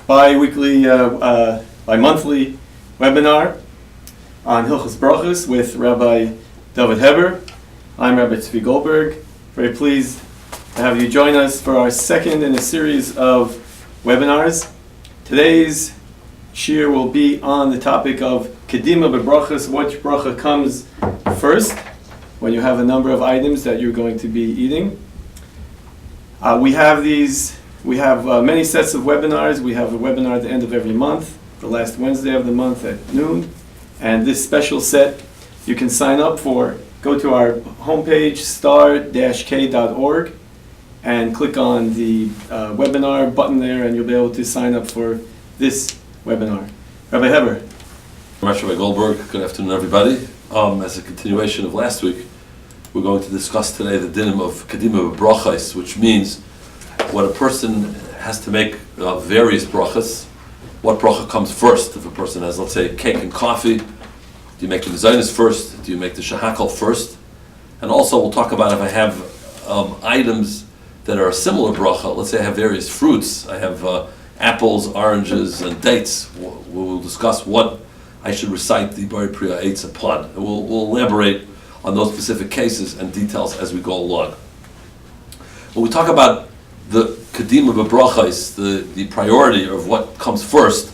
Bi-weekly, bi-monthly webinar on Hilchos Brochos with Rabbi Dovid Heber. I'm Rabbi Zvi Goldberg. Very pleased to have you join us for our second in a series of webinars. Today's shir will be on the topic of kadima Brochos, which bracha comes first when you have a number of items that you're going to be eating. We have many sets of webinars. We have a webinar at the end of every month, the last Wednesday of the month at noon. And this special set you can sign up for. Go to our homepage, star-k.org, and click on the webinar button there, and you'll be able to sign up for this webinar. Rabbi Heber. Rabbi Goldberg, good afternoon, everybody. As a continuation of last week, we're going to discuss today the dinim of kadima Brochos, which means when a person has to make various brachas, what bracha comes first? If a person has, let's say, cake and coffee, do you make the mezainis first? Do you make the shahakal first? And also we'll talk about if I have items that are a similar bracha. Let's say I have various fruits. I have apples, oranges, and dates. We'll discuss what I should recite the Bari Priya Eitz upon. And we'll elaborate on those specific cases and details as we go along. When we talk about the kadima b'brachos, the priority of what comes first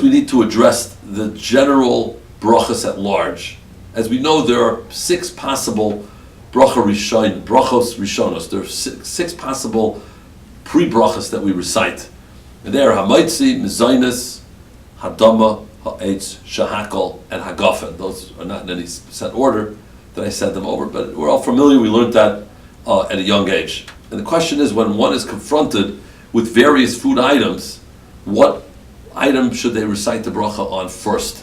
we need to address the general brachos at large. As we know, there are 6 possible brachos rishonos. There are six possible pre-brachos that we recite. And they are hamaitzi, mezainis, hadama, ha'etz, shahakal, and hagafen. Those are not in any set order that I said them over, but we're all familiar. We learned that at a young age. And the question is, when one is confronted with various food items, what item should they recite the bracha on first?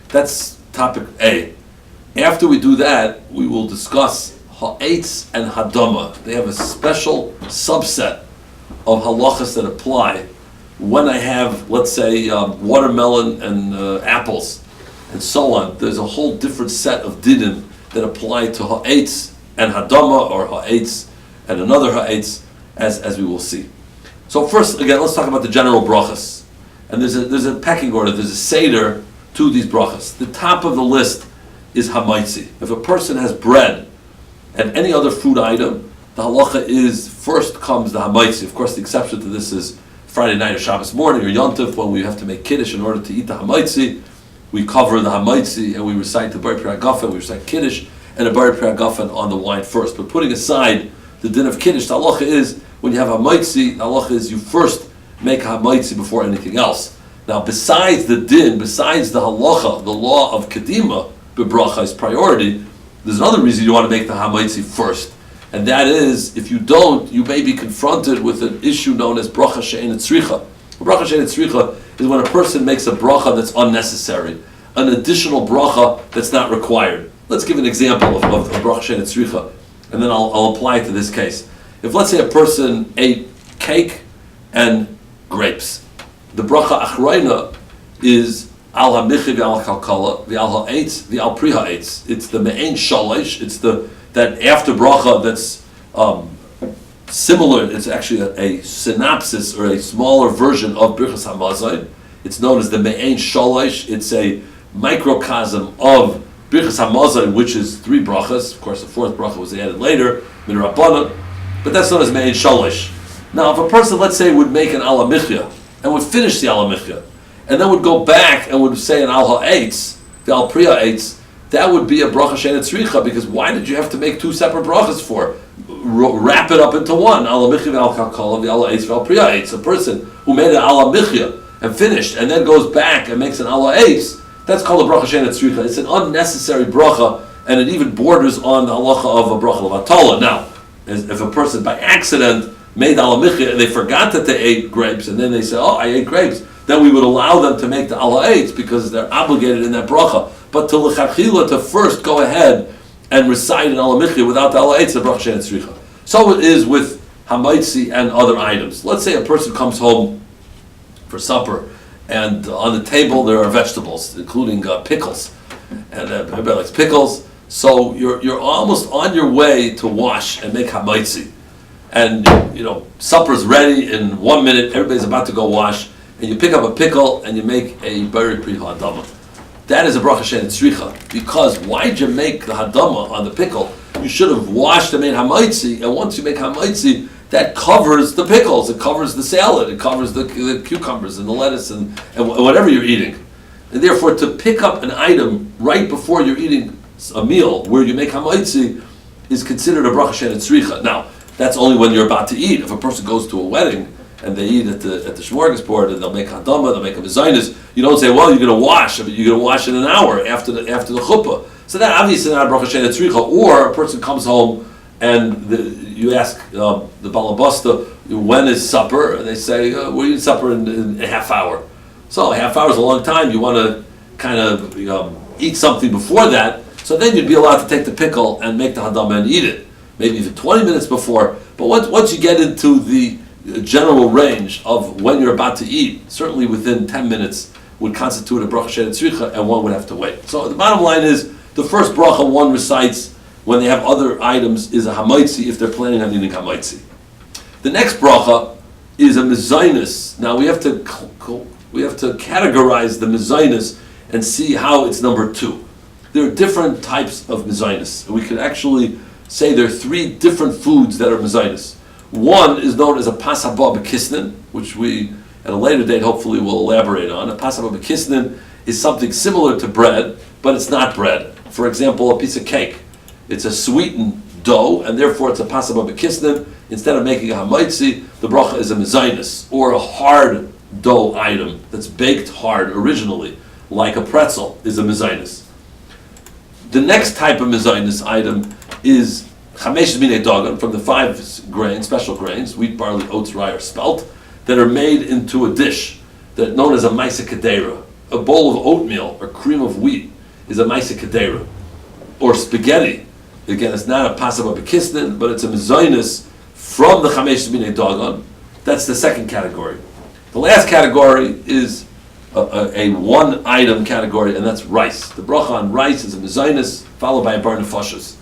That's topic A. After we do that, we will discuss ha'etz and hadama. They have a special subset of halachos that apply when I have, let's say, watermelon and apples, and so on. There's a whole different set of dinim that apply to ha'etz and hadama, or ha'etz and another ha'etz, as we will see. So first, again, let's talk about the general brachas. And there's a pecking order, there's a seder to these brachas. The top of the list is hamaitzi. If a person has bread and any other food item, the halacha is first comes the hamaitzi. Of course, the exception to this is Friday night or Shabbos morning or Yom Tov, when we have to make kiddush in order to eat the hamaitzi. We cover the hamaitzi and we recite the Bari Priya Gafen, we recite kiddush and a Bari Priya Gafen on the wine first. But putting aside the din of kiddush, the halacha is when you have hamaitzi, the halacha is you first make hamaitzi before anything else. Now, besides the din, besides the halacha, the law of kadima b'bracha's priority, there's another reason you want to make the hamaitzi first, and that is, if you don't, you may be confronted with an issue known as bracha she'ein tzricha. Bracha she'ein tzricha is when a person makes a bracha that's unnecessary, an additional bracha that's not required. Let's give an example of bracha she'ein tzricha, and then I'll apply it to this case. If, let's say, a person ate cake and grapes, the bracha achroina is al hamichi v'al kalkala v'al ha'etz v'al pri ha'etz. It's the me'ein shalish. It's that after bracha that's similar. It's actually a synopsis or a smaller version of Birchas Hamazon. It's known as the me'ein shalish. It's a microcosm of Birchas Hamazon, which is 3 brachas. Of course, the 4th bracha was added later, min rabbanan, but that's known as me'ein shalish. Now, if a person, let's say, would make an al hamichya and would finish the al hamichya, and then would go back and would say an al ha'etz, the al pri ha'etz, that would be a bracha she'ein tzricha, because why did you have to make 2 separate brachas for? Wrap it up into one. Al hamichya v'al kalkala v'al ha'etz v'al pri ha'etz. A person who made an al hamichya and finished, and then goes back and makes an al ha'etz, that's called a bracha she'ein tzricha. It's an unnecessary bracha, and it even borders on the halacha of a bracha levatala. Now, if a person by accident made al hamichya and they forgot that they ate grapes, and then they say, oh, I ate grapes, then we would allow them to make the al ha'etz because they're obligated in that bracha. But to l'chachila, to first go ahead and recite an al hamichya without the al ha'etz, the bracha she'ein tzricha. So it is with hamaitzi and other items. Let's say a person comes home for supper, and on the table there are vegetables, including pickles, and everybody likes pickles. So you're almost on your way to wash and make hamaitzi. and supper's ready in 1 minute, everybody's about to go wash, and you pick up a pickle and you make a bari pri hadama. That is a bracha she'en tzricha, because why'd you make the hadama on the pickle? You should have washed and made hamaitzi, and once you make hamaitzi, that covers the pickles, it covers the salad, it covers the cucumbers and the lettuce and whatever you're eating. And therefore, to pick up an item right before you're eating a meal where you make hamaitzi is considered a bracha she'en tzricha. Now, that's only when you're about to eat. If a person goes to a wedding and they eat at the smorgasbord and they'll make hadama, they'll make a mezainis, you don't say, well, you're going to wash. I mean, you're going to wash in an hour after the chuppah. So that obviously not a bracha she'en tzricha. Or a person comes home and you ask the balabasta, when is supper? And they say, we're eating supper in a half hour. So a half hour is a long time. You want to kind of eat something before that. So then you'd be allowed to take the pickle and make the hadama and eat it. Maybe even 20 minutes before. But once you get into the general range of when you're about to eat, certainly within 10 minutes would constitute a bracha she'en tzricha, and one would have to wait. So the bottom line is, the first bracha one recites when they have other items is a hamaitzi if they're planning on eating hamaitzi. The next bracha is a mezainis. Now we have to categorize the mezainis and see how it's number 2. There are different types of mezainis. We could actually say there are 3 different foods that are mezainis. One is known as a pas haba b'kisnin, which we at a later date hopefully will elaborate on. A pas haba b'kisnin is something similar to bread, but it's not bread. For example, a piece of cake. It's a sweetened dough, and therefore it's a pas haba b'kisnin. Instead of making a hamaitzi, the bracha is a mezainis, or a hard dough item that's baked hard originally, like a pretzel, is a mezainis. The next type of mezainis item is chamesh minei dagan, from the 5 grains, special grains, wheat, barley, oats, rye, or spelt, that are made into a dish that known as a maisa kadera. A bowl of oatmeal or cream of wheat is a maisa kadera. Or spaghetti. Again, it's not a pas haba b'kisnin, but it's a mezainis from the chamesh minei dagan. That's the second category. The last category is a one-item category, and that's rice. The bracha on rice is a mezainis, followed by a bar nefashos.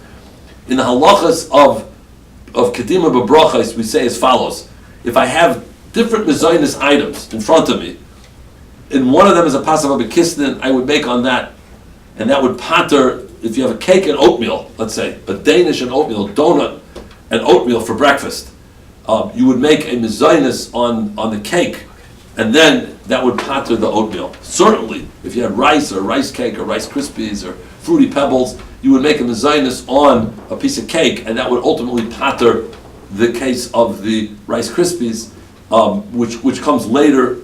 In the halachos of kadima b'brachos, we say as follows: if I have different mezainis items in front of me, and one of them is a pas haba b'kisnin, I would make on that, and that would pater. If you have a cake and oatmeal, let's say a Danish and oatmeal donut and oatmeal for breakfast, you would make a mezainis on the cake, and then that would pater the oatmeal. Certainly, if you had rice or rice cake or Rice Krispies or Fruity Pebbles, you would make a mezainis on a piece of cake, and that would ultimately pater the case of the Rice Krispies, which comes later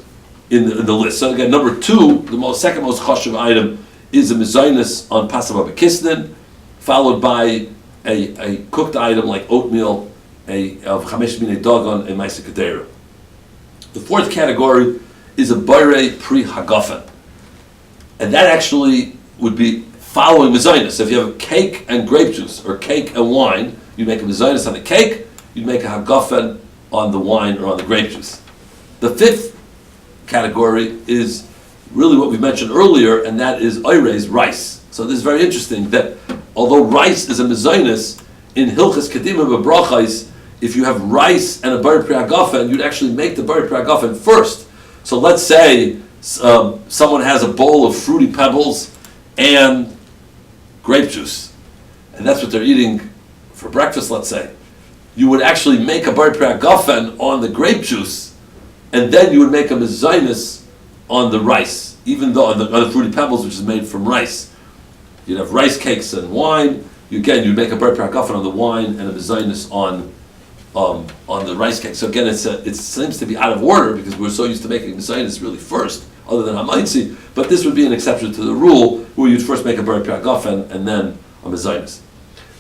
in the list. So again, number 2, the second most chashuv item, is a mezainis on pas haba b'kisnin, followed by a cooked item like oatmeal, of chamesh minei dagan, a maisa kadera. The 4th category is a bari pri hagafen, and that actually would be following mezainis. If you have cake and grape juice or cake and wine, you make a mezainis on the cake, you'd make a hagafen on the wine or on the grape juice. The 5th category is really what we mentioned earlier, and that is oirez, rice. So this is very interesting that although rice is a mezainis, in Hilchos kadima b'brachos, if you have rice and a bari pri hagafen, you'd actually make the bari pri hagafen first. So let's say someone has a bowl of Fruity Pebbles and grape juice, and that's what they're eating for breakfast, let's say. You would actually make a bari pri hagafen on the grape juice, and then you would make a mezainis on the rice, even though on the Fruity Pebbles, which is made from rice. You'd have rice cakes and wine. You'd make a bari pri hagafen on the wine and a mezainis on the rice cake. So again, it seems to be out of order because we're so used to making mezainis really first, other than hamaitzi. But this would be an exception to the rule, where you'd first make a bari pri hagafen and then a mezainis.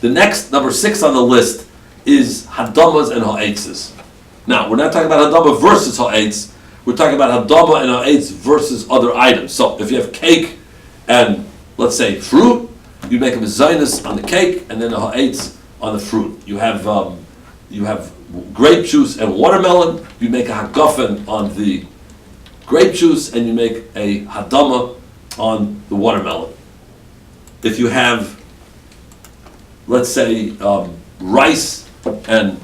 The next, number 6 on the list, is hadamas and ha'etzes. Now, we're not talking about hadama versus ha'etz. We're talking about hadama and ha'etz versus other items. So if you have cake and, let's say, fruit, you make a mezainis on the cake and then a ha'etz on the fruit. You have grape juice and watermelon, you make a hagafen on the grape juice and you make a hadama on the watermelon. If you have, let's say, rice and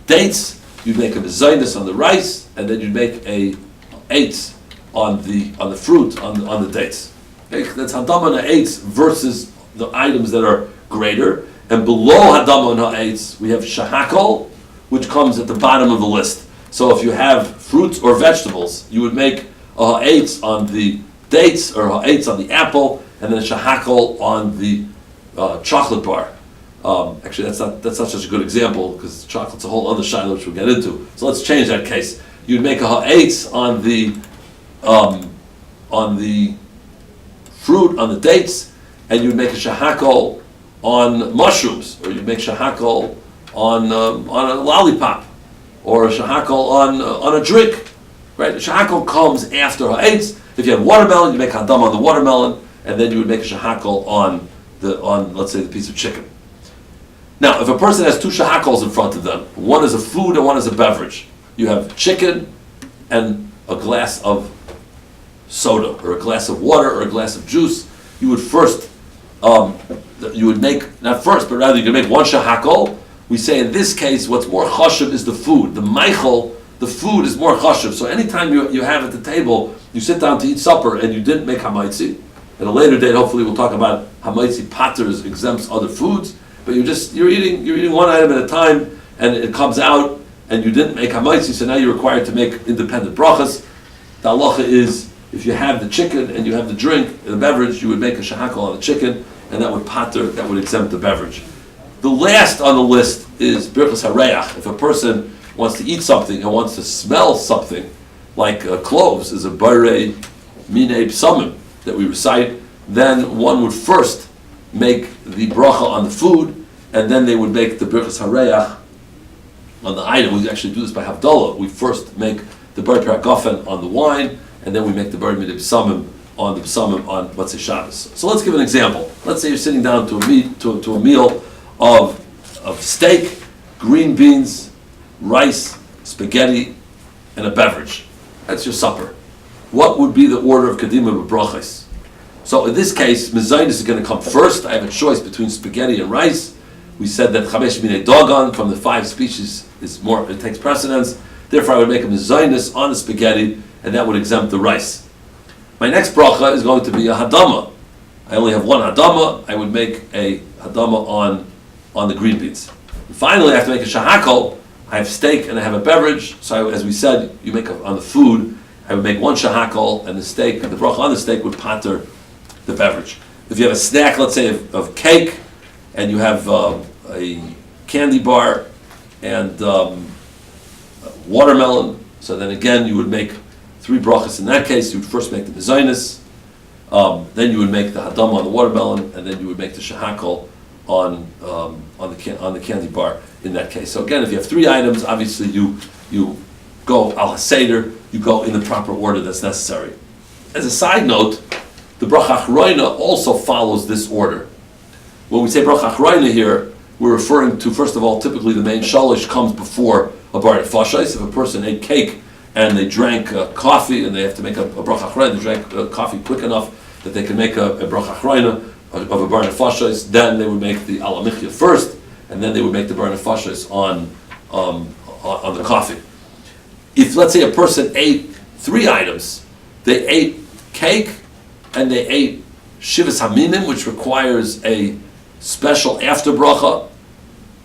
dates, you'd make a mezainis on the rice, and then you'd make a eitz on the fruit, on the dates. Okay? That's hadama and eitz versus the items that are greater. And below hadama and ha'etz, we have shahakol, which comes at the bottom of the list. So if you have fruits or vegetables, you would make a ha'etz on the dates or ha'etz on the apple, and then a shahakol on the chocolate bar. Actually, that's not such a good example because chocolate's a whole other shiloh which we'll get into. So let's change that case. You'd make a ha'etz on the fruit, on the dates, and you'd make a shahakol on mushrooms, or you'd make shahakol on a lollipop, or a shahakol on a drink. Right? The shahakol comes after ha'etz. If you have watermelon, you make hadam on the watermelon, and then you would make a shahakol on let's say the piece of chicken. Now, if a person has two shahakols in front of them, one is a food and one is a beverage. You have chicken and a glass of soda, or a glass of water, or a glass of juice. You would first, you would make, not first, but rather you could make one shahakol. We say in this case, what's more chashuv is the food. The meichel, the food is more chashuv. So anytime you have at the table, you sit down to eat supper and you didn't make hamaitzi. At a later date, hopefully we'll talk about hamaitzi paters exempts other foods. But you're eating one item at a time, and it comes out, and you didn't make hamaitzi, so now you're required to make independent brachas. The halacha is, if you have the chicken and you have the drink, the beverage, you would make a shahakal on the chicken, and that would pater, that would exempt the beverage. The last on the list is birchos hareach. If a person wants to eat something and wants to smell something, like cloves, is a barei minei psamim that we recite, then one would first make the bracha on the food, and then they would make the birchos hareach on the item. We actually do this by Havdalah. We first make the bar piragafen on the wine, and then we make the bar minei psamim on the psamim on Motzei Shabbos. So let's give an example. Let's say you're sitting down to a meal of steak, green beans, rice, spaghetti, and a beverage. That's your supper. What would be the order of kadima b'brachos? So in this case, mezainis is going to come first. I have a choice between spaghetti and rice. We said that chamesh minei dogon from the 5 species is more. It takes precedence. Therefore, I would make a mezainis on the spaghetti, and that would exempt the rice. My next bracha is going to be a hadama. I only have one hadama. I would make a hadama on the green beans. And finally, I have to make a shahakol. I have steak and I have a beverage. So as we said, you make on the food. I would make one shahakol, and the steak, and the bracha on the steak would pater the beverage. If you have a snack, let's say of cake, and you have a candy bar and watermelon, so then again you would make 3 brachas in that case. You would first make the mezainis, then you would make the hadam on the watermelon, and then you would make the shahakol on the candy bar in that case. So again, if you have 3 items, obviously you go al haseder, you go in the proper order that's necessary. As a side note, the bracha achroina also follows this order. When we say bracha achroina here, we're referring to, first of all, typically the main shalish comes before a bar nefashos. If a person ate cake and they drank coffee and they have to make a bracha achroina, they drank coffee quick enough that they can make a bracha achroina of a bar nefashos, then they would make the ala michya first, and then they would make the bar nefashos on the coffee. If, let's say, a person ate 3 items, they ate cake, and they ate shivas haminim, which requires a special after bracha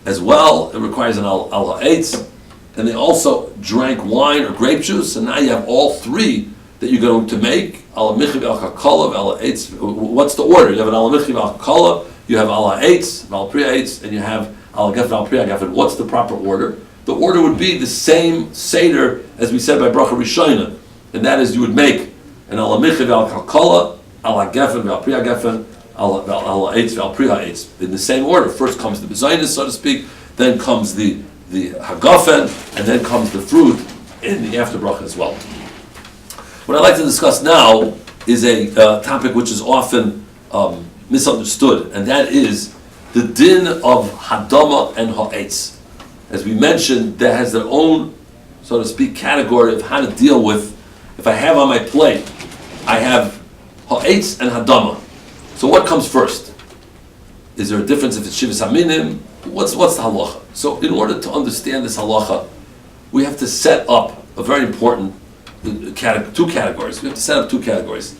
as well. It requires an al ha'etz, and they also drank wine or grape juice. And now you have all 3 that you're going to make. Al michiv al kakala, al ha'etz. What's the order? You have an al michiv al kakala, you have al ha'etz, al priya ha'etz, and you have al gefen al priya gefen. What's the proper order? The order would be the same seder as we said by bracha rishona, and that is you would make an al michiv al kakala, al gefen al priya gefen, al ha'etz al priya ha'etz. In the same order. First comes the mezainis, so to speak, then comes the hagafen, and then comes the fruit in the after bracha as well. What I'd like to discuss now is a topic which is often misunderstood, and that is the din of hadama and ha'etz. As we mentioned, that has their own, so to speak, category of how to deal with. If I have on my plate, I have ha'etz and hadama. So what comes first? Is there a difference if it's shivas haminim what's the halacha? So in order to understand this halacha, we have to set up a very important two categories. We have to set up two categories.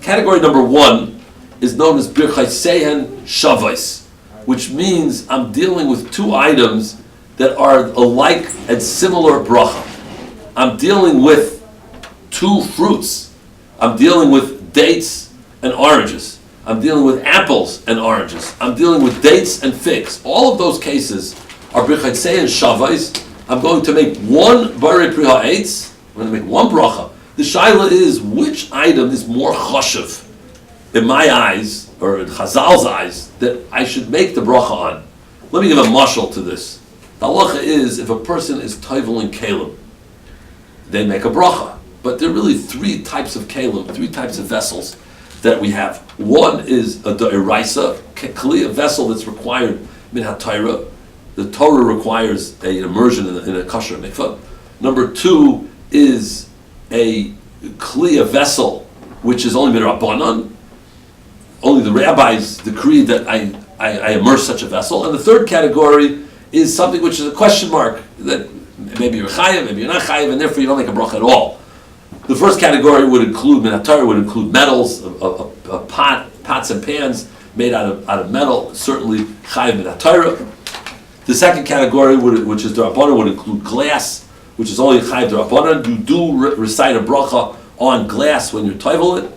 Category number one is known as birchasehen shavais, which means I'm dealing with two items that are alike and similar bracha. I'm dealing with two fruits. I'm dealing with dates and oranges. I'm dealing with apples and oranges. I'm dealing with dates and figs. All of those cases are birchasehen shavais. I'm going to make one barei pri ha'etz. I'm going to make one bracha. The shaila is, which item is more chashuv in my eyes, or in Chazal's eyes, that I should make the bracha on? Let me give a mashal to this. The halacha is, if a person is toivel in kalim, they make a bracha. But there are really three types of kalim, three types of vessels that we have. One is a da'iraisa, kli, a vessel that's required min ha'torah. The Torah requires an immersion in a kosher mikvah. Number two is a kli, a vessel, which is only midrabanan. Only the rabbis decreed that I immerse such a vessel. And the third category is something which is a question mark, that maybe you're chayiv, maybe you're not chayiv, and therefore you don't make a bracha at all. The first category would include, minatar, would include metals, a pots and pans made out of metal, certainly chayiv minatar. The second category, which is d'Rabbanan, would include glass, which is only chayiv d'Rabbanan. You do recite a bracha on glass when you're toivel it.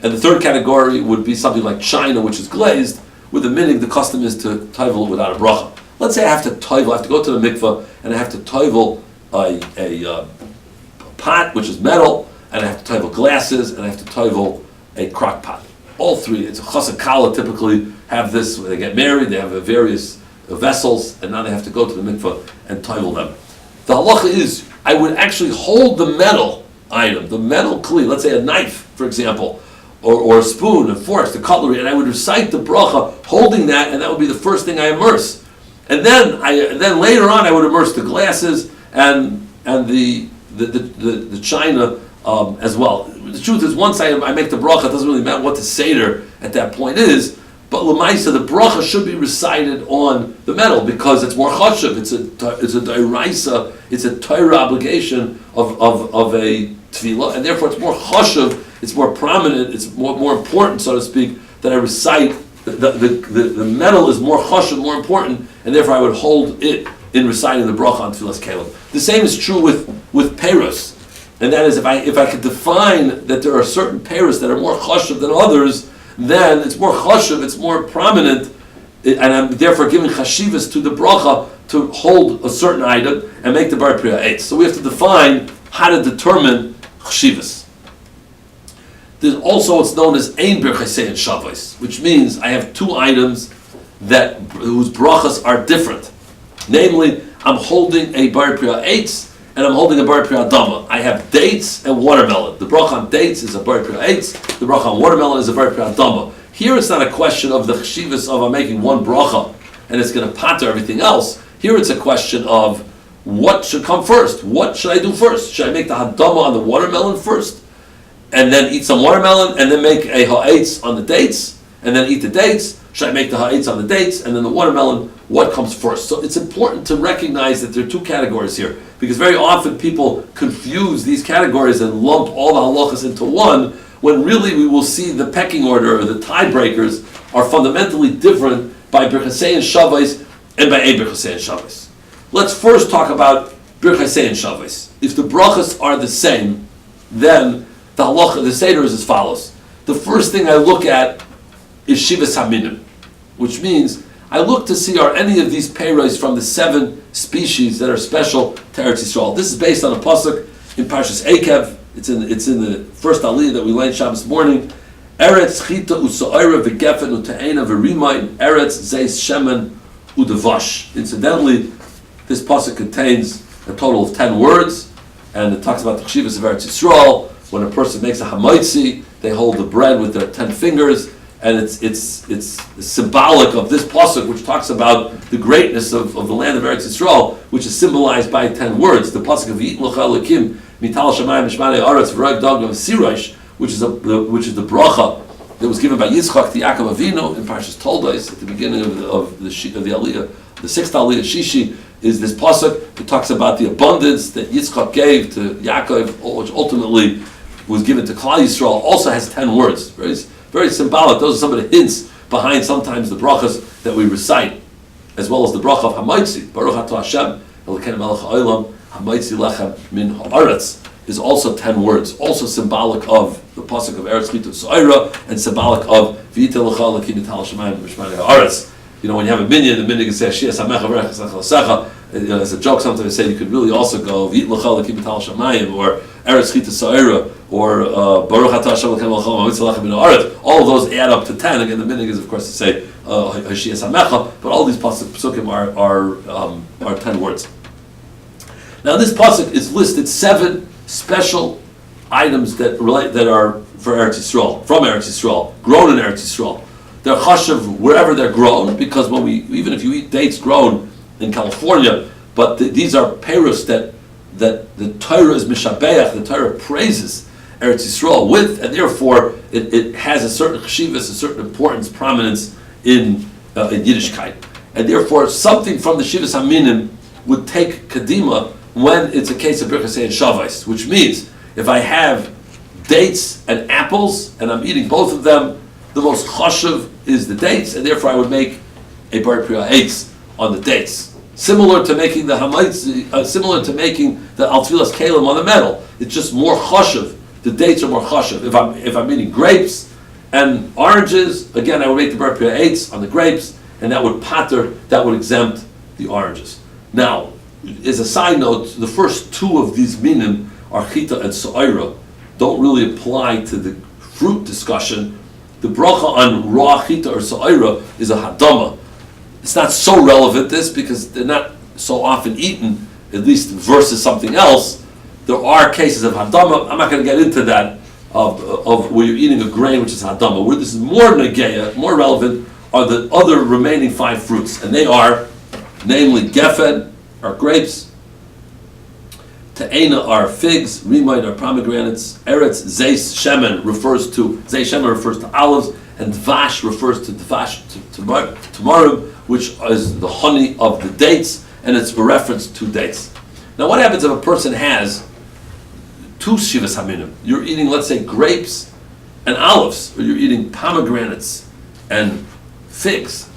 And the third category would be something like china, which is glazed, with the minig, the custom is to toivel it without a bracha. Let's say I have to toivel, I have to go to the mikveh, and I have to toivel a pot, which is metal, and I have to toivel glasses, and I have to toivel a crock pot. All three, it's a chassid kala typically have this, when they get married, they have various vessels, and now they have to go to the mikveh and toivel them. The halacha is, I would actually hold the metal item, the metal kli, let's say a knife, for example, or a spoon, and forks, the cutlery, and I would recite the bracha holding that, and that would be the first thing I immerse. And then later on I would immerse the glasses and the china as well. The truth is, once I make the bracha, it doesn't really matter what the seder at that point is, but l'maisa, the bracha should be recited on the metal because it's more chashuv. It's a d'iraisa, it's a Torah obligation of a tefillah, and therefore it's more chashuv, it's more prominent, it's more important, so to speak, that I recite. The metal is more chashuv, more important, and therefore I would hold it in reciting the bracha on tefillas kelim. The same is true with peiros, and that is if I could define that there are certain peiros that are more chashuv than others, then it's more chashuv, it's more prominent, and I'm therefore giving chashivas to the bracha to hold a certain item and make the bar priya eitz. So we have to define how to determine chashivas. There's also what's known as ein birchasehen shavos, which means I have two items whose brachas are different. Namely, I'm holding a bar priya eitz and I'm holding a bar priya dama. I have dates and watermelon. The bracha on dates is a bar priya eitz. The bracha on watermelon is a bar priya dama. Here it's not a question of the chshivas of I'm making one bracha and it's going to pater everything else. Here it's a question of what should come first. What should I do first? Should I make the hadama on the watermelon first, and then eat some watermelon, and then make a ha'etz on the dates, and then eat the dates? Should I make the ha'etz on the dates, and then the watermelon? What comes first? So it's important to recognize that there are two categories here, because very often people confuse these categories and lump all the halachos into one, when really we will see the pecking order, or the tiebreakers, are fundamentally different by birchasei and shavos and by ein birchasei and shavos. Let's first talk about birchasei and shavos. If the brachas are the same, then the halacha, the seder is as follows. The first thing I look at is shivas haminim, which means I look to see are any of these peiros from the 7 species that are special to Eretz Yisrael. This is based on a pasuk in Parshas Eikev. It's in the first aliyah that we learned Shabbos morning. Eretz chita usa'ira v'gefen uta'ena v'rimayin Eretz zeis shemen u'devash. Incidentally, this pasuk contains a total of 10 words, and it talks about the chshivas of Eretz Yisrael. When a person makes a hamaitzi, they hold the bread with their 10 fingers, and it's symbolic of this pasuk, which talks about the greatness of the land of Eretz Yisrael, which is symbolized by 10 words. The pasuk of V'yit l'cha Elokim mital shamayim mishmanei aretz v'rav dagam siraish, which is the bracha that was given by Yitzchak to Yaakov Avinu in Parshas Toldos at the beginning of the Aliyah The sixth Aliyah Shishi is this pasuk that talks about the abundance that Yitzchak gave to Yaakov, which ultimately was given to Klal Yisrael. Also has 10 words, very, very symbolic. Those are some of the hints behind sometimes the brachas that we recite, as well as the bracha of Hamaitzi, Baruch Atah Hashem, Elokeinu melech ha'olam, Hamaitzi lechem min ha'aretz, is also 10 words, also symbolic of the pasuk of Eretz Chita So'ira, and symbolic of V'yiteh lecha Elokim Yital Shemayim B'Shmani ha'aretz. You know, when you have a minyan, the minyan can say Shiyas Hamecha V'Rech L'Secha. As a joke, sometimes they say you could really also go V'yit lecha Elokim Yital Shemayim, or Eretz Chita So'ira, or Baruch Atah Hashem Elokeinu melech ha'olam, Hamaitzi lechem min ha'aretz. All of those add up to 10. Again, the minyan is of course to say Shiyas Hamecha, but all these pasukim are 10 words. Now this pasuk is listed 7 special items that are for Eretz Yisrael, from Eretz Yisrael, grown in Eretz Yisrael. They're chashav wherever they're grown, because even if you eat dates grown in California, but these are perus that the Torah is mishabeach, the Torah praises Eretz Yisrael with, and therefore it has a certain cheshivas, a certain importance, prominence in Yiddishkeit, and therefore something from the Shivas Haminim would take kadima when it's a case of Brochos and Shavais, which means if I have dates and apples and I'm eating both of them, the most chashuv is the dates, and therefore I would make a bar priya eitz on the dates. Similar to making the hamaitzi, similar to making the altfilas kalim on the metal. It's just more chashuv. The dates are more chashuv. If I'm eating grapes and oranges, again I would make the bar priya eitz on the grapes, and that would exempt the oranges. Now, as a side note, the first 2 of these minim, Chita and So'ira, don't really apply to the fruit discussion. The bracha on raw Chita or So'ira is a hadama. It's not so relevant, this, because they're not so often eaten, at least versus something else. There are cases of hadama. I'm not going to get into that, of where you're eating a grain, which is hadama. Where this is more negeya, more relevant, are the other remaining 5 fruits, and they are, namely, gefen, are grapes, Te'ena are figs, Rimain are pomegranates, Eretz Zeis Shemen refers to olives, and Dvash refers to Dvash Tamarim, which is the honey of the dates, and it's a reference to dates. Now what happens if a person has 2 Shivas Haminim? You're eating, let's say, grapes and olives, or you're eating pomegranates and figs.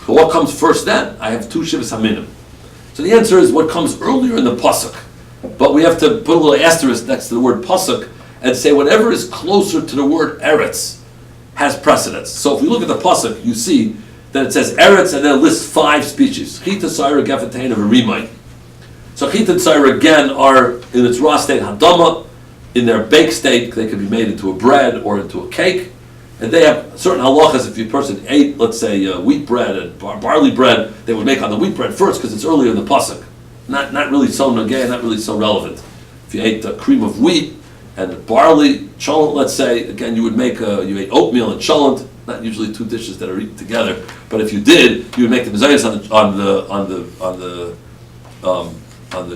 But what comes first then? I have 2 Shivas Haminim. So the answer is what comes earlier in the pasuk, but we have to put a little asterisk next to the word pasuk and say whatever is closer to the word eretz has precedence. So if we look at the pasuk, you see that it says eretz and then it lists 5 species: chita, saira, gefen, te'ena, v'rimain. So chita and saira again are in its raw state hadama. In their baked state, they can be made into a bread or into a cake. And they have certain halachos. If a person ate, let's say, wheat bread and barley bread, they would make on the wheat bread first because it's earlier in the pasuk. Not really so nagay, not really so relevant. If you ate cream of wheat and barley, cholent, let's say, again, you would make you ate oatmeal and cholent. Not usually 2 dishes that are eaten together, but if you did, you would make the mezayis on the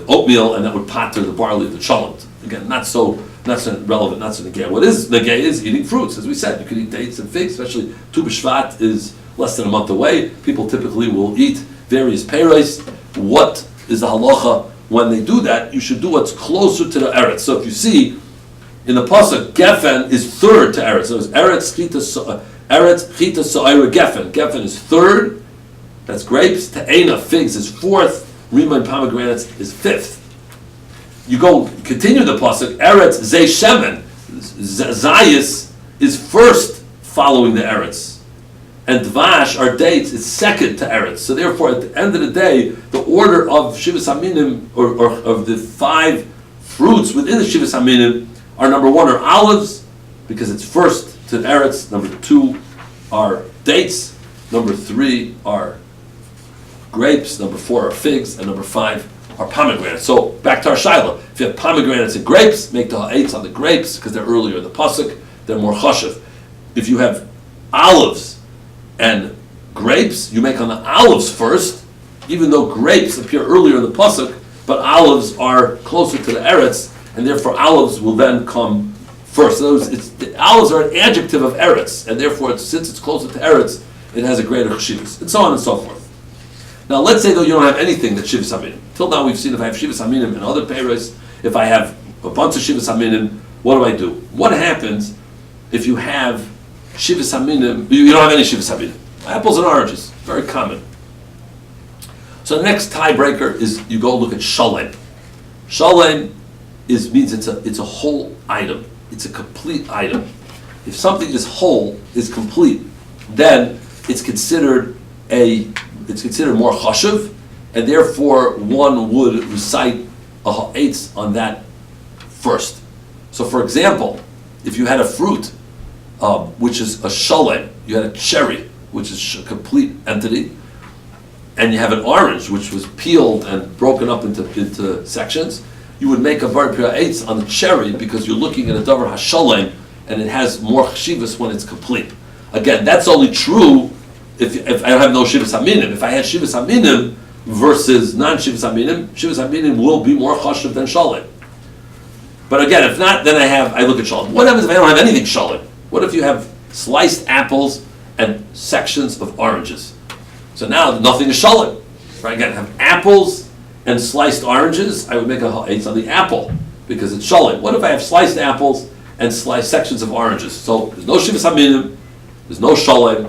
oatmeal, and that would pater the barley of the cholent. Again, not so relevant, not so negay. What is negay is eating fruits. As we said, you can eat dates and figs, especially Tu B'Shvat is less than a month away. People typically will eat various peiros. What is the halacha when they do that? You should do what's closer to the eretz. So if you see in the pasuk, gefen is 3rd to eretz. So it's eretz, chita, so'ira, gefen. Gefen is 3rd. That's grapes. Te'ena, figs, is 4th. Rima and pomegranates is 5th. You continue the pasuk, eretz zei shemen. Zayis is 1st following the eretz. And dvash, our dates, is 2nd to eretz. So therefore, at the end of the day, the order of Shivas Haminim, or of the 5 fruits within the Shivas Haminim, are number 1 are olives, because it's 1st to eretz. Number 2 are dates. Number 3 are grapes. Number 4 are figs. And number 5 are pomegranates. So back to our shaila. If you have pomegranates and grapes, make the ha'etz on the grapes, because they're earlier in the pasuk, they're more chashiv. If you have olives and grapes, you make on the olives first, even though grapes appear earlier in the pasuk, but olives are closer to the eretz, and therefore olives will then come first. So the olives are an adjective of eretz, and therefore since it's closer to eretz, it has a greater cheshivus, and so on and so forth. Now, let's say though you don't have anything that's Shivas Aminim. Till now we've seen if I have Shivas Aminim and other peiros, if I have a bunch of Shivas Aminim, what do? What happens if you have Shivas Aminim, you don't have any Shivas Aminim? Apples and oranges, very common. So the next tiebreaker is you go look at Shalem. Shalem means it's a whole item. It's a complete item. If something is whole, is complete, then it's considered more chashuv, and therefore one would recite a ha'etz on that first. So, for example, if you had a fruit, which is a shalem, you had a cherry, which is a complete entity, and you have an orange, which was peeled and broken up into sections, you would make a bar ha'etz on the cherry because you're looking at a davar hashalem, and it has more chashivas when it's complete. Again, that's only true if I don't have no shivas aminim. If I had shivas aminim versus non-shivas aminim will be more chashiv than shalem. But again, if not, then I look at shalem. What happens if I don't have anything shalem? What if you have sliced apples and sections of oranges? So now nothing is shalem. Right? Again, I have apples and sliced oranges. I would make a ha'etz on the apple because it's shalem. What if I have sliced apples and sliced sections of oranges? So there's no shivas aminim, there's no shalem.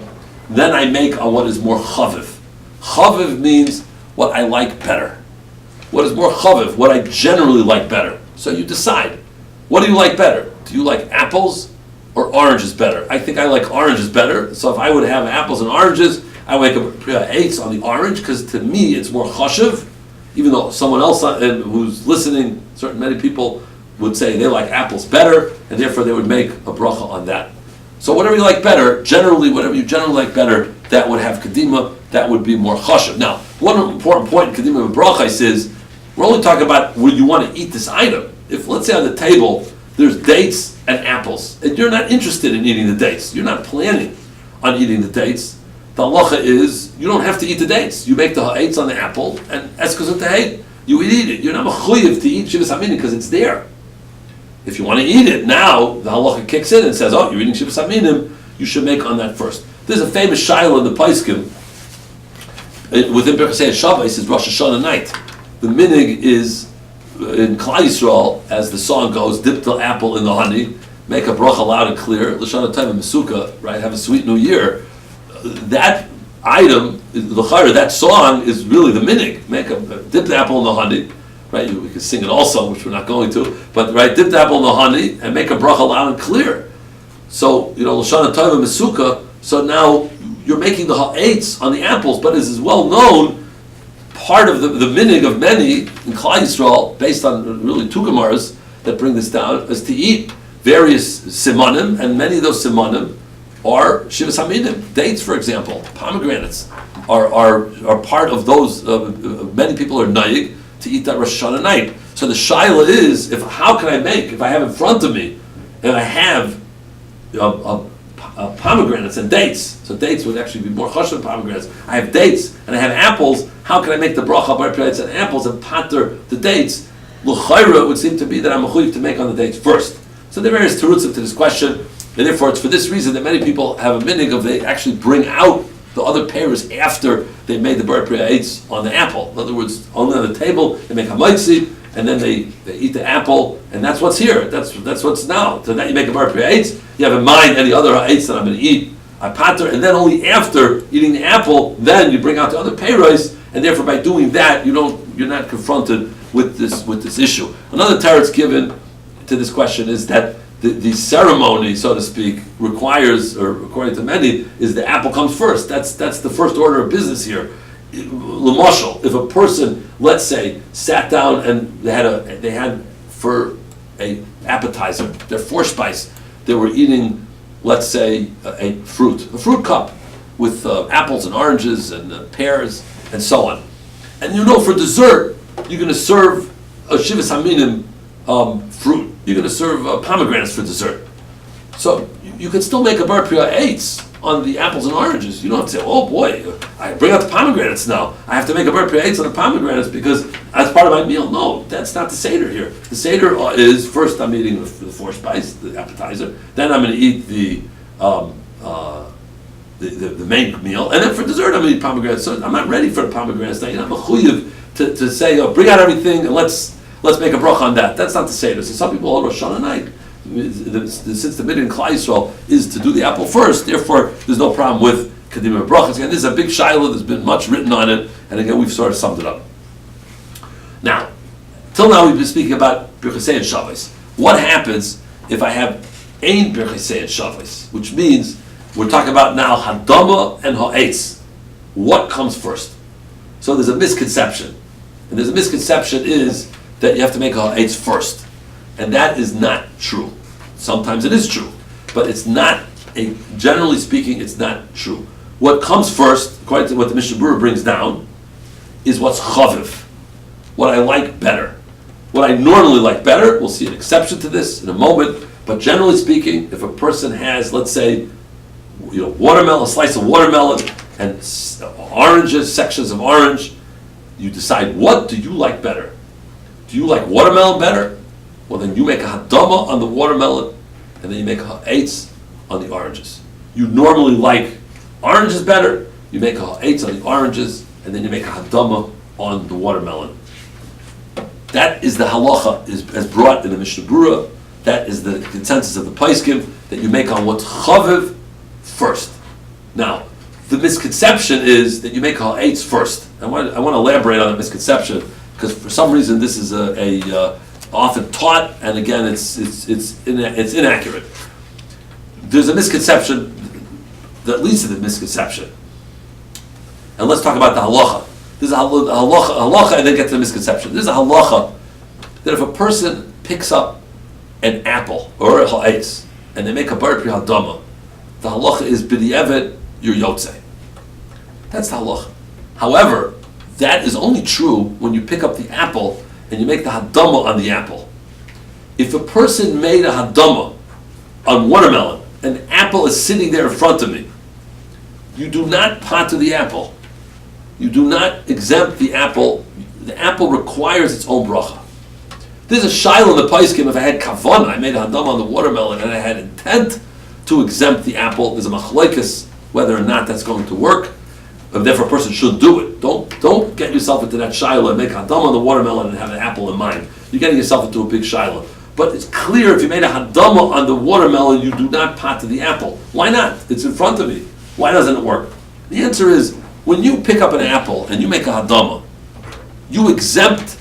Then I make on what is more chaviv. Chaviv means what I like better. What is more chaviv? What I generally like better. So you decide. What do you like better? Do you like apples or oranges better? I think I like oranges better. So if I would have apples and oranges, I would make a ha'etz on the orange because to me it's more chashiv. Even though someone else who's listening, many people would say they like apples better, and therefore they would make a bracha on that. So whatever you like better, whatever you generally like better, that would have kadima, that would be more chashiv. Now, one important point in kadima and brachos is, we're only talking about where you want to eat this item. If, let's say on the table, there's dates and apples, and you're not interested in eating the dates, you're not planning on eating the dates, the halacha is, you don't have to eat the dates. You make the ha'etz on the apple, and eskos tehei, you would eat it. You're not mechuyev to eat shivas aminim because it's there. If you want to eat it, now the halacha kicks in and says, oh, you're eating shivas aminim, you should make on that first. There's a famous shaila in the Paiskim, within Brochos Shabbos is Rosh Hashanah night. The minig is, in Klal Yisrael, as the song goes, dip the apple in the honey, make a bracha loud and clear, l'shana tova mesuka, right, have a sweet new year. That item, that song is really the minig. Dip the apple in the honey, right? We can sing it also, which we're not going to, but right, dip the apple in the honey and make a bracha loud and clear. So, l'shana tova mesuka, so now you're making the ha'etz on the apples, but as is well known, part of the minig of many in Klal Yisrael, based on really two gemaras that bring this down, is to eat various simanim, and many of those simanim are shivas aminim. Dates, for example, pomegranates are part of those. Many people are naig to eat that Rosh Hashanah night. So the shaila is, how can I make, if I have in front of me, and I have pomegranates and dates, so dates would actually be more chashuv than pomegranates. I have dates and I have apples. How can I make the bracha bar dates and apples and pater the dates? L'chayra would seem to be that I'm mechuyev to make on the dates first. So there are various terutzim to this question, and therefore it's for this reason that many people have a minig of they actually bring out the other pairs after they made the bar eitz on the apple. In other words, only on the table they make a mitzi, and then they eat the apple, and that's what's here. That's what's now. So now you make a bar eitz, you have in mind any other eitz that I'm going to eat, I pater, and then only after eating the apple, then you bring out the other peiros, and therefore by doing that, you're not confronted with this issue. Another teretz given to this question is that the ceremony, so to speak, requires, or according to many, is the apple comes first. That's the first order of business here. L'mashal, if a person, let's say, sat down and they had for a appetizer, their forspice, they were eating, let's say, a fruit cup with apples and oranges and pears and so on. And for dessert, you're going to serve a shivas aminim fruit. You're going to serve pomegranates for dessert. So you can still make a bar eitz on the apples and oranges. You don't have to say, oh boy, I bring out the pomegranates now. I have to make a bar eitz on the pomegranates because as part of my meal. No, that's not the seder here. The seder is first I'm eating the forspice, the appetizer. Then I'm going to eat the the main meal, and then for dessert I'm gonna eat pomegranates. So I'm not ready for the pomegranates now. You're not mechuyev to say, oh, bring out everything and let's make a bracha on that. That's not the seder. So some people, Rosh Hashanah night, since the middle in Klal Yisrael is to do the apple first, therefore there's no problem with kadima brachas. Again, this is a big shiloh. There's been much written on it, and again we've sort of summed it up. Now, till now we've been speaking about Birchasei and Shabbos. What happens if I have ein Birchasei and Shabbos, which means we're talking about now hadama and ha'etz. What comes first? So there's a misconception, and there's a misconception is that you have to make a ha'etz first, and that is not true. Sometimes it is true, but it's not. Generally speaking, it's not true. What comes first, according to what the Mishnah Berurah brings down, is what's chaviv, what I like better. What I normally like better, we'll see an exception to this in a moment, but generally speaking, if a person has, let's say, watermelon, a slice of watermelon, and oranges, sections of orange, you decide, what do you like better? Do you like watermelon better? Well, then you make a hadama on the watermelon, and then you make a ha'etz on the oranges. You normally like oranges better, you make a ha'etz on the oranges, and then you make a hadama on the watermelon. That is the halacha as brought in the Mishnah Berurah. That is the consensus of the Paiskim, that you make on what's chaviv first. Now, the misconception is that you make ha'etz first. I want to elaborate on that misconception, because for some reason this is a often taught, and again it's inaccurate. There's a misconception that leads to the misconception, and let's talk about the halacha. This is a halacha, and then get to the misconception. This is a halacha that if a person picks up an apple or a ha'etz and they make a bar pri hadama, the halacha is b'di'evet your yotzei. That's the halacha. However, that is only true when you pick up the apple and you make the hadama on the apple. If a person made a hadama on watermelon, and the apple is sitting there in front of me, you do not pater the apple. You do not exempt the apple. The apple requires its own bracha. There's a shiloh in the Paiskim, if I had kavanah, I made a hadama on the watermelon, and I had intent to exempt the apple, there's a machlokes whether or not that's going to work. And therefore, a person should do it. Don't get yourself into that shiloh and make hadama on the watermelon and have an apple in mind. You're getting yourself into a big shiloh. But it's clear if you made a hadama on the watermelon, you do not pater the apple. Why not? It's in front of me. Why doesn't it work? The answer is, when you pick up an apple and you make a hadama, you exempt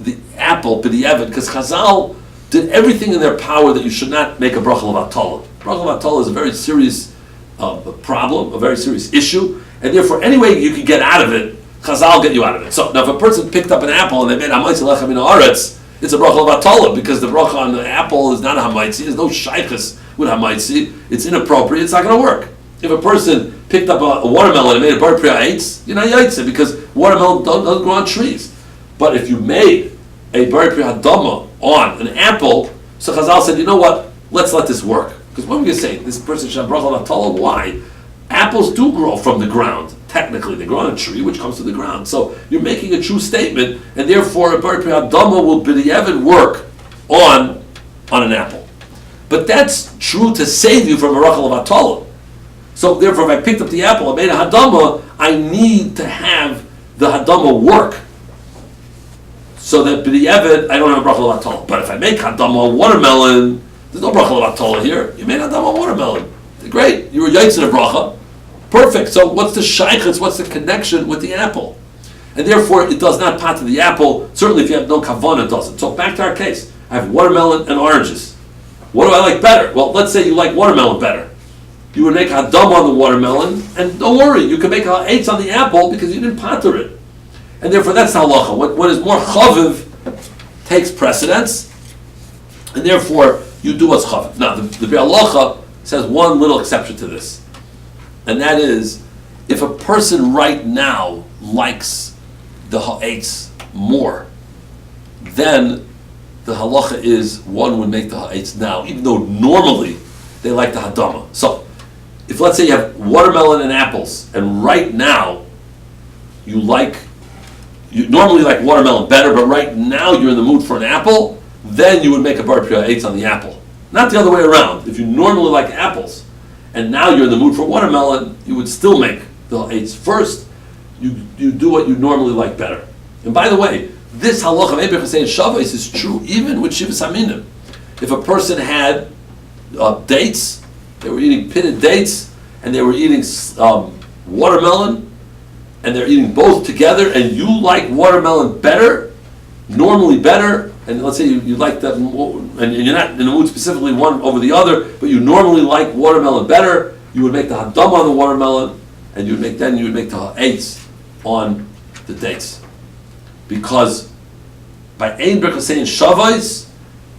the apple b'di'evet, because Chazal did everything in their power that you should not make a bracha l'vatala. Bracha l'vatala is a very serious problem, a very serious issue, and therefore any way you can get out of it, Chazal get you out of it. So now if a person picked up an apple and they made hamaitzi lechem min haaretz, it's a bracha l'vatala, because the bracha on the apple is not a hamaitzi, there's no shaychus with hamaitzi, it's inappropriate, it's not going to work. If a person picked up a watermelon and made a bar pri ha'etz, you're not yaitze, because watermelon doesn't grow on trees. But if you made a bar pri hadama on an apple, so Chazal said, you know what, let's let this work. Because what are we going to say? This person should have bracha l'vatala. Why? Apples do grow from the ground. Technically, they grow on a tree which comes to the ground. So you're making a true statement, and therefore a bar pri hadama will b'di'evet work on an apple. But that's true to save you from a bracha l'vatala. So therefore, if I picked up the apple and made a hadama, I need to have the hadama work, so that b'di'evet I don't have a bracha l'vatala. But if I make hadama on watermelon, there's no bracha l'vatala here. You made hadama on watermelon. Great, you were yaitz in a bracha. Perfect. So what's the shaychus? What's the connection with the apple? And therefore, it does not pater the apple. Certainly, if you have no kavanah, it doesn't. So back to our case. I have watermelon and oranges. What do I like better? Well, let's say you like watermelon better. You would make hadam on the watermelon, and don't worry, you can make ha'etz on the apple because you didn't pater it. And therefore, that's the halacha. What is more chaviv takes precedence, and therefore, you do what's chaviv. Now, the halacha says one little exception to this, and that is, if a person right now likes the ha'etz more, then the halacha is one would make the ha'etz now, even though normally they like the hadama. So, if let's say you have watermelon and apples, and right now you normally like watermelon better, but right now you're in the mood for an apple, then you would make a bar pri ha'etz on the apple. Not the other way around. If you normally like apples, and now you're in the mood for watermelon, you would still make the eights first. You do what you normally like better. And by the way, this halacha of Ein B'Chasei Shavos is true even with Shivas Haminim. If a person had dates, they were eating pitted dates, and they were eating watermelon, and they're eating both together, and you like watermelon better, normally better, and let's say you like that, and you're not in the mood specifically one over the other, but you normally like watermelon better, you would make the hadam on the watermelon, and you would make the eights on the dates. Because by Ein B'Chasei Shavos,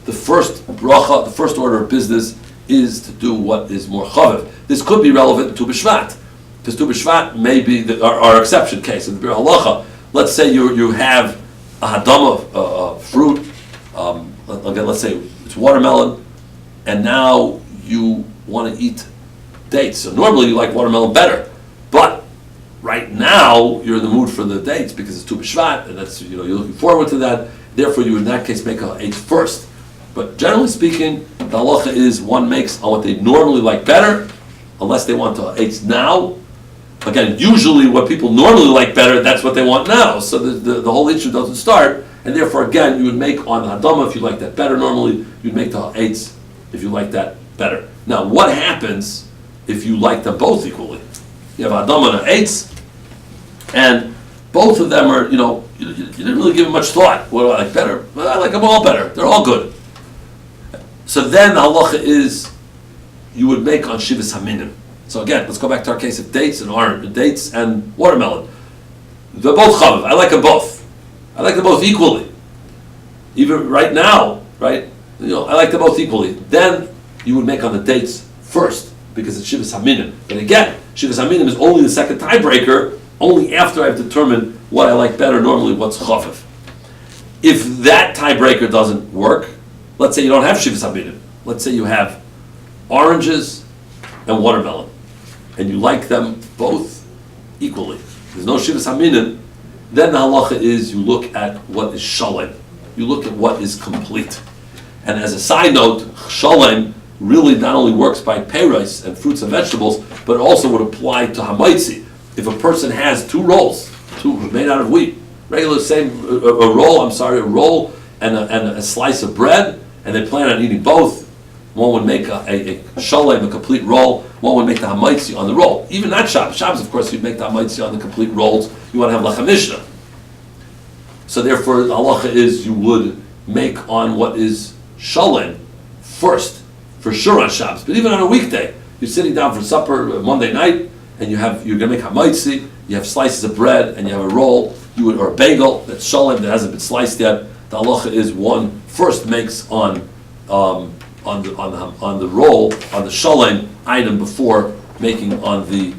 the first bracha, the first order of business is to do what is more chaviv. This could be relevant to Tu B'Shvat, because Tu B'Shvat may be our exception case in the Bir Halacha. Let's say you have a hadam of fruit. Again, let's say it's watermelon, and now you want to eat dates. So normally you like watermelon better, but right now you're in the mood for the dates because it's Tu B'Shvat, and that's you're looking forward to that. Therefore, you in that case make a eight first. But generally speaking, the halacha is one makes on what they normally like better, unless they want to eight now. Again, usually what people normally like better, that's what they want now. So the whole issue doesn't start, and therefore again, you would make on the hadama if you like that better normally, you'd make the eights if you like that better. Now, what happens if you like them both equally? You have hadama and eights, and both of them are, you didn't really give it much thought. What do I like better? Well, I like them all better. They're all good. So then the halacha is, you would make on Shivas Haminim. So again, let's go back to our case of dates and orange, dates and watermelon. They're both chaviv. I like them both. I like them both equally. Even right now, right? I like them both equally. Then you would make on the dates first because it's Shivas Haminim. But again, Shivas Haminim is only the second tiebreaker, only after I've determined what I like better, normally what's chaviv. If that tiebreaker doesn't work, let's say you don't have Shivas Haminim. Let's say you have oranges and watermelon, and you like them both equally. There's no Shivas Haminim. Then the halacha is you look at what is shalem. You look at what is complete. And as a side note, shalem really not only works by peiros and fruits and vegetables, but it also would apply to hamaitzi. If a person has two rolls made out of wheat, regular a roll and a slice of bread, and they plan on eating both, one would make a shalem, a complete roll, one would make the hamaitzi on the roll. Even not Shabbos. Shabbos, of course, you'd make the hamaitzi on the complete rolls. You want to have lechem mishnah. So therefore, the halacha is you would make on what is shalem first, for sure on Shabbos. But even on a weekday, you're sitting down for supper Monday night, and you're going to make hamaitzi, you have slices of bread, and you have a roll, or a bagel that's shalem that hasn't been sliced yet. The halacha is one first makes on the roll, on the shalem item before making on the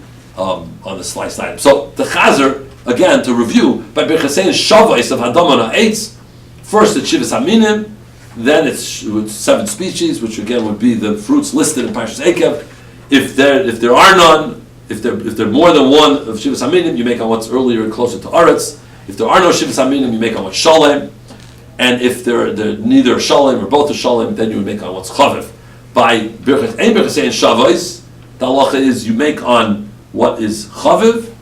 sliced item. So the chazer, again, to review, by B'Chasei Shavos of hadam and eitz, first it's Shivas Haminim, then it's with 7 species, which again would be the fruits listed in Parshas Ekev. If there are none, if there are more than one of Shivas Haminim, you make on what's earlier and closer to Aretz. If there are no Shivas Haminim, you make on what's Shalem. And if they're neither Shalem or both are Shalem, then you would make on what's Chaviv. By Ein B'Chasei Shavos, the halacha is you make on what is Chaviv,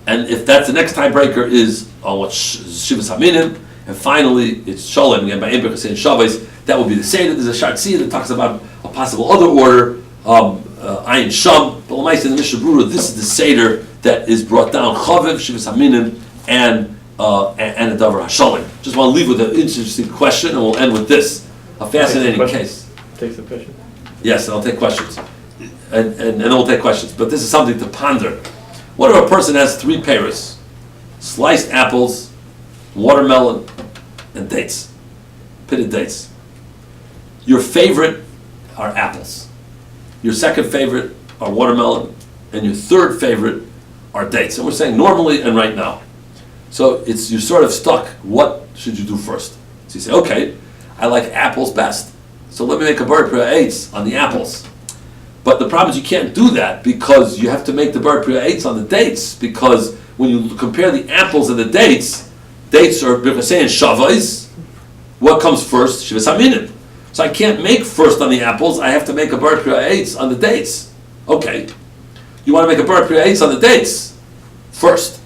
and if that's the next tiebreaker is on what's Shivas Haminim, and finally it's Shalem, again by Ein B'Chasei Shavos, that would be the Seder. There's a Shartziyah that talks about a possible other order, Ayin Sham, but L'maisa in the Mishnah Berurah, this is the Seder that is brought down, Chaviv, Shivas Haminim, and a Davar HaShalem. Just want to leave with an interesting question, and we'll end with this. A fascinating case. Take some questions. Yes, I'll take questions. And then we'll take questions. But this is something to ponder. What if a person has 3 peiros? Sliced apples, watermelon, and dates. Pitted dates. Your favorite are apples. Your second favorite are watermelon. And your third favorite are dates. And we're saying normally and right now. So you're sort of stuck. What should you do first? So you say, okay, I like apples best. So let me make a bar priya eitz on the apples. But the problem is you can't do that because you have to make the bar priya eitz on the dates, because when you compare the apples and the dates are B'Chasei Shavos. What comes first? Shivas Haminim. So I can't make first on the apples, I have to make a bar priya eitz on the dates. Okay, you want to make a bar priya eitz on the dates first.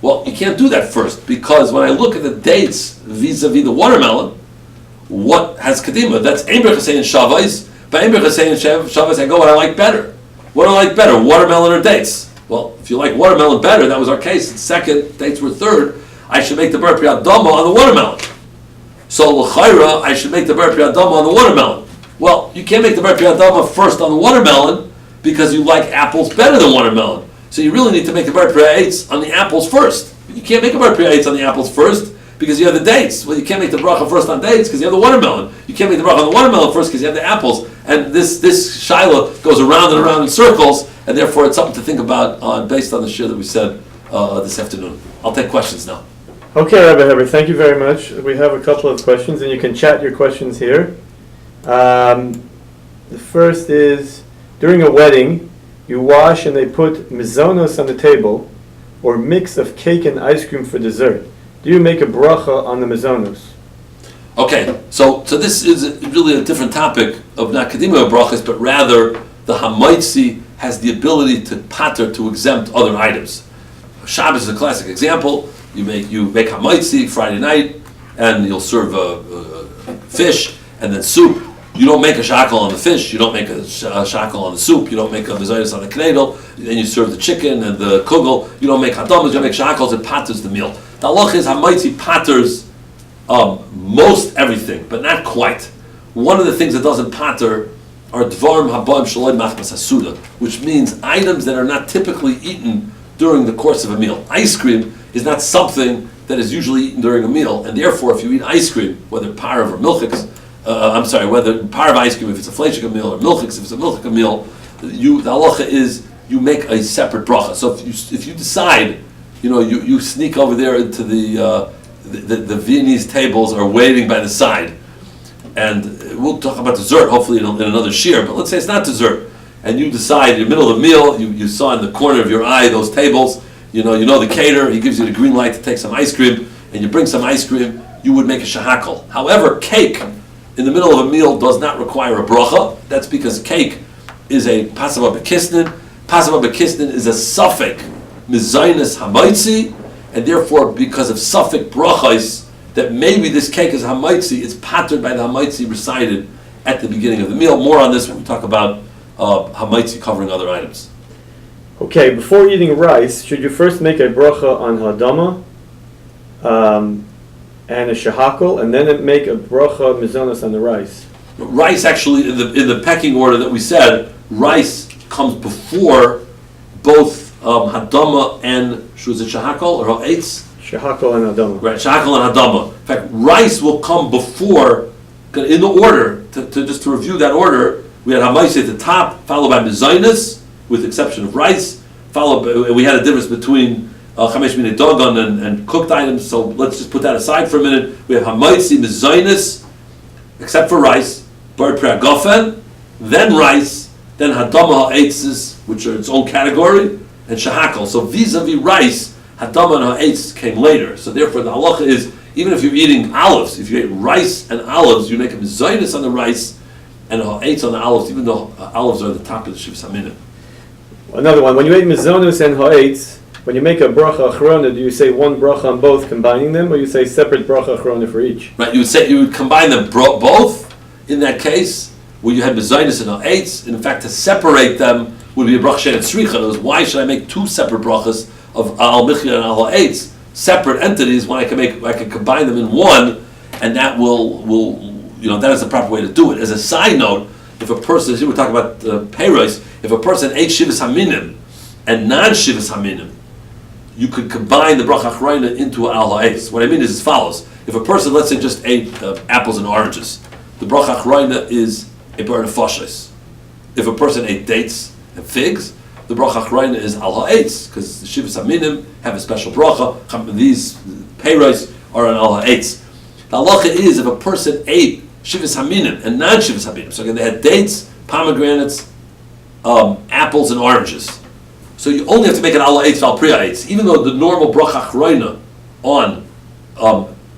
Well, you can't do that first, because when I look at the dates vis-a-vis the watermelon, what has kadima? That's ein bracha and shavais. By ein bracha and shavais, I go what I like better. What do I like better, watermelon or dates? Well, if you like watermelon better, that was our case. Second, dates were third. I should make the bar priya dama on the watermelon. So l'chayra, I should make the bar priya dama on the watermelon. Well, you can't make the bar priya dama first on the watermelon because you like apples better than watermelon. So you really need to make the bar priya eitz on the apples first. You can't make a bar priya eitz on the apples first because you have the dates. Well, you can't make the bracha first on dates because you have the watermelon. You can't make the bracha on the watermelon first because you have the apples. And this shaila goes around and around in circles, and therefore it's something to think about based on the shir that we said this afternoon. I'll take questions now. Okay, Rabbi Heber, thank you very much. We have a couple of questions, and you can chat your questions here. The first is, during a wedding, you wash and they put mizonos on the table, or mix of cake and ice cream for dessert. Do you make a bracha on the mizonos? Okay, so this is really a different topic of not kadima brachas, but rather the hamaitzi has the ability to pater, to exempt other items. Shabbos is a classic example. You make hamaitzi Friday night, and you'll serve fish and then soup. You don't make a shackle on the fish. You don't make a shackle on the soup. You don't make a mezaitis on the knedel. Then you serve the chicken and the kugel. You don't make hadamas. You don't make shackles. It paters the meal. The halach is hamaitzi paters most everything, but not quite. One of the things that doesn't pater are dvarim habaim shaloi machmas hasuda, which means items that are not typically eaten during the course of a meal. Ice cream is not something that is usually eaten during a meal, and therefore if you eat ice cream, whether parav or milchiks, whether parav ice cream if it's a fleishika meal, or milchiks if it's a milchika meal, the halacha is you make a separate bracha. So if you decide, you sneak over there into the Viennese tables are waiting by the side, and we'll talk about dessert hopefully in another shir, but let's say it's not dessert, and you decide in the middle of the meal, you saw in the corner of your eye those tables, you know the caterer, he gives you the green light to take some ice cream, and you bring some ice cream, you would make a shahakal. However, cake in the middle of a meal does not require a bracha. That's because cake is a pasava bekisnin. Pasava bekisnin is a suffix mizainis hamaitzi, and therefore because of suffix brachas, that maybe this cake is hamaitzi, it's patterned by the hamaitzi recited at the beginning of the meal. More on this when we talk about hamaitzi covering other items. Okay, before eating rice, should you first make a bracha on hadama and a shahakal, and then make a bracha mizonos on the rice? Rice actually, in the pecking order that we said, rice comes before both hadama and shahakal or ha'etz? Shahakal and hadama. Right, shahakal and hadama. In fact, rice will come before, in the order, to review that order, we had hamaisi at the top, followed by mezainis, with the exception of rice, we had a difference between chamesh minei dagan and cooked items, so let's just put that aside for a minute. We have hamaisi, mezainis, except for rice, bar priya gofen, then rice, then hadama ha'etzes, which are its own category, and shahakal. So vis-a-vis rice, hadama and ha'etz came later. So therefore the halacha is, even if you're eating olives, if you eat rice and olives, you make a mezainis on the rice and ha'etz on the olives, even though olives are the top of the shivas haminim. Another one, when you eat mizonos and ha'etz, when you make a bracha achrona, do you say one bracha on both, combining them, or you say separate bracha achrona for each? Right, you would combine them both. In that case, where you had mezainis and ha'etz, in fact, to separate them would be a bracha she'et tzricha. Why should I make two separate brachas of al michya and al ha'etz, separate entities, when I can combine them in one, and that will that is the proper way to do it. As a side note, if a person, we're talking about peiros, if a person ate shivas haminim and non-shivas haminim, you could combine the bracha achrona into al ha'etz. What I mean is as follows: if a person, let's say, just ate apples and oranges, the bracha achrona is a bar nefashos. If a person ate dates and figs, the bracha achrona is al ha'etz, because the shivas haminim have a special bracha. These peiros are on al ha'etz. The halacha is if a person ate shivas haminim and non-shivas haminim. So again, they had dates, pomegranates, apples, and oranges. So you only have to make an ala eitz val priya eitz, even though the normal bracha achrona on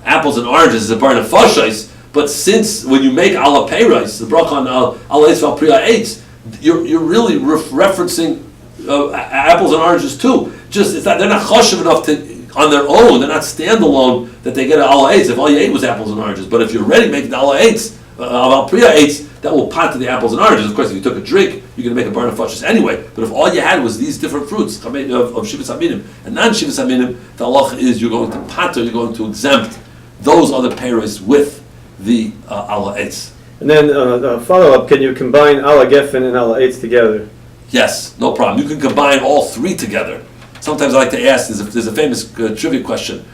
apples and oranges is a bar nefashos. But since when you make ala peiros, the bracha on ala eitz val priya eitz, you're really referencing apples and oranges too. Just it's not, they're not choshev enough to on their own. They're not standalone that they get an ala eitz if all you ate was apples and oranges. But if you're already making the ala eitz, val priya eitz, that will pot to the apples and oranges. Of course, if you took a drink, you're going to make a bar of fudges anyway. But if all you had was these different fruits of shivas aminim and non-shivas aminim, the halacha is you're going to pater, you're going to exempt those other peiros with the ala eitz. And then follow-up, can you combine ala geffen and ala eitz together? Yes, no problem. You can combine all three together. Sometimes I like to ask, there's a famous trivia question,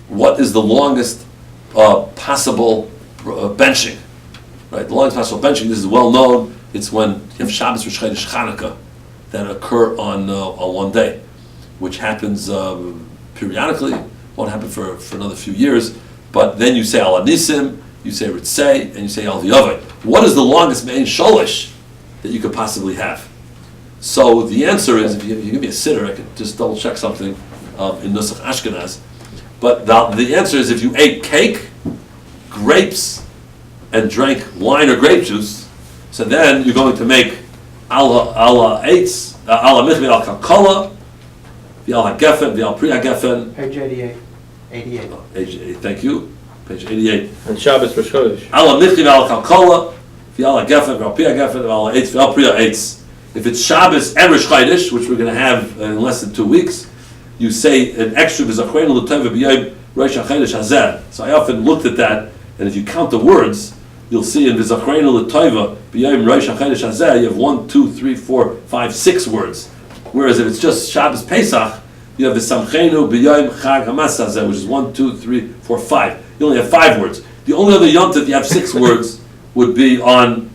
what is the longest possible benching? Right, the longest possible benching, this is well known, it's when you have Shabbos, Rosh Chodesh, Chanukah that occur on one day, which happens periodically, won't happen for another few years, but then you say Al Nisim, you say Ritzei, and you say Al V'yavai. What is the longest main sholish that you could possibly have? So the answer is, if you give me a sitter, I could just double check something in Nusach Ashkenaz, but the answer is if you ate cake, grapes, and drank wine or grape juice, so then you're going to make ala eitz, ala michveh al kalkala, v'al hagefen, v'al pri hagefen. Page 88. Page 88, thank you. Page 88. And Shabbos Rosh Chodesh. Ala michveh al kalkala, v'al hagefen, v'al pri hagefen, v'al eitz, v'al pri eitz. If it's Shabbos and Rosh Chodesh, which we're going to have in less than 2 weeks, you say an extra v'zachrenu l'tov b'yom Rosh Chodesh hazeh. So I often looked at that, and if you count the words, you'll see in v'zachrenu l'tova b'yom Rosh Chodesh hazeh, you have 1, 2, 3, 4, 5, 6 words. Whereas if it's just Shabbos Pesach, you have v'samchenu b'yom Chag Hamas hazeh, which is 1, 2, 3, 4, 5. You only have 5 words. The only other yom that you have 6 words would be on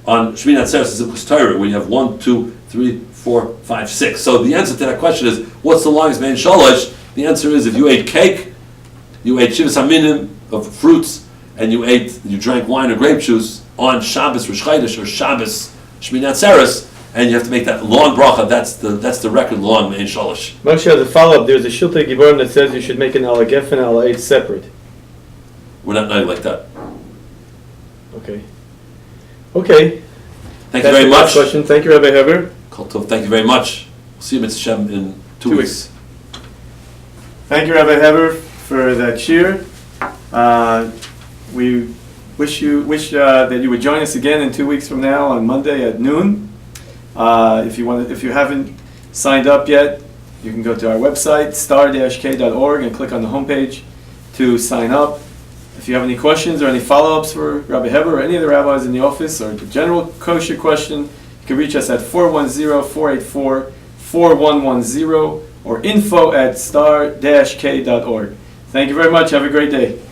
Shmini Atzeres is Torah, where you have 1, 2, 3, 4, 5, 6. So the answer to that question is, what's the longest main shalosh? The answer is, if you ate cake, you ate shivas aminim of fruits, and you drank wine or grape juice on Shabbos Rosh Chodesh or Shabbos Shmini Atzeres, and you have to make that long bracha. That's the record long main shalosh. Moshe, as a follow-up, there's a Shiltei Giborim that says you should make an ala geffen and ala eitz separate. We're not noting like that. Okay. Thank That's you very the much. last question. Thank you, Rabbi Heber. Kol tov. Thank you very much. We'll see you, Mitzvah Shem, in 2 weeks. Thank you, Rabbi Heber, for that shir. We wish that you would join us again in 2 weeks from now on Monday at noon. If you haven't signed up yet, you can go to our website star-k.org and click on the homepage to sign up. If you have any questions or any follow-ups for Rabbi Heber or any of the rabbis in the office, or the general kosher question, you can reach us at 410-484-4110 or info@star-k.org. Thank you very much. Have a great day.